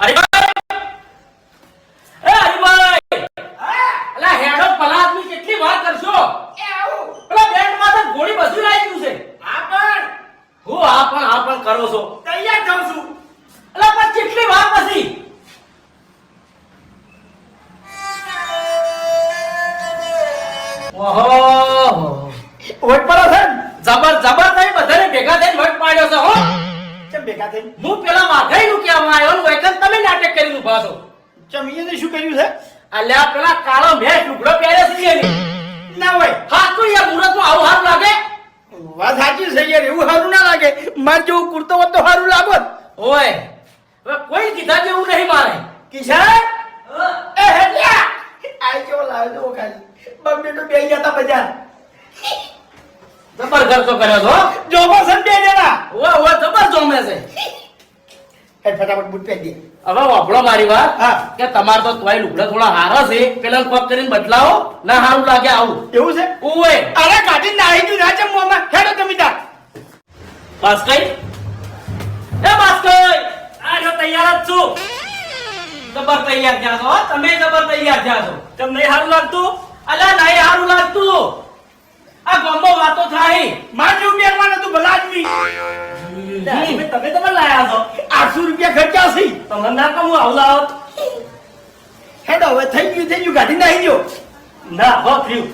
હરિભાઈ એ હરિભાઈ અલા હેડો પલા આદમી કેટલી વાર કરશો એ આવું પેલા બેન્ડ માં તો ગોળી બધું લાવી ગયું છે હું આ પણ કરો છો તૈયાર થાઉં છું અલા પણ કેટલી વાર પછી ઓહો ઓટ પડો છે જબર થઈ બધાને ભેગા થઈને વટ પાડ્યો છે હો કેમ ભેગા થઈ હું પેલા વાઘાઈ નું કહેવા આવ્યો ને વૈકન તમે નાટક કરીને ઉભા છો ચમીએ શું કર્યું છે અલ્યા પેલા કાળો મેં ટુકડો પહેર્યો છે એને ના હોય હા તો યાર મુરત માં આવું હારું લાગે વાત સાચી છે યાર એવું સારું ના લાગે માર જેવું કુર્તો હોત તો સારું લાગોત ઓય હવે કોઈ કીધા જેવું નહીં મારે કિશન એ હેલ્યા આઈ કેવો લાવ્યો તો ખાલી બમ્બે તો બે જતા બજાર જબર ખર્ચો કર્યો છો જોબો સન બે જણા ઓય જબર જોમે છે હે ફટાફટ બૂટ પહેરી દે હવે વાપરો મારી વાત હા. કે તમાર તો તોય લુગડા થોડા હારા છે પેલા પગ કરીને બદલાવો ના હારું લાગે આવું એવું છે ઓય અરે કાઢી નાહી ગયું રાજા મોમાં હેડો તમે તાર બસ કઈ એ બસ કઈ આ જો તૈયાર જ છું જબર તૈયાર થયા છો હો. તમે જબર તૈયાર થયા છો તમને નહીં હારું લાગતું અલા નહીં હારું લાગતું આ ગમો વાતો થાય માર જેવું બેરવાનું હતું ભલા આદમી તમે લાયા છો 800 રૂપિયા ખર્ચા છે તમને ના કહું આવું લાવો હેડો હવે થઈ ગયું ગાડી નાહી ગયો ના હો થયું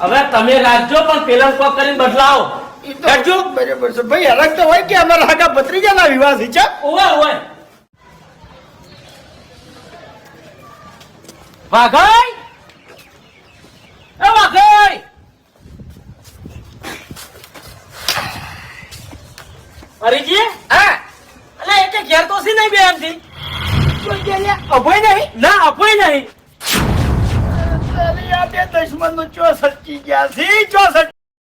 હવે તમે રાખજો પણ પેલા પગ કરીને બદલાવો ઈ તો બરાબર છે ભાઈ અલગ તો હોય કે અમારા આગા ભત્રીજાના વિવાહ છે ચા ઓય ઓય વાઘાઈ એ વાઘાઈ હરીજી હા અલે એક ઘેર તો સી નહીં બે એમથી અભય નહીં ના અપોય નહીં અરે આ બે દુશ્મન નો ચો સચ્ચી ગયા છે ચો સચ્ચી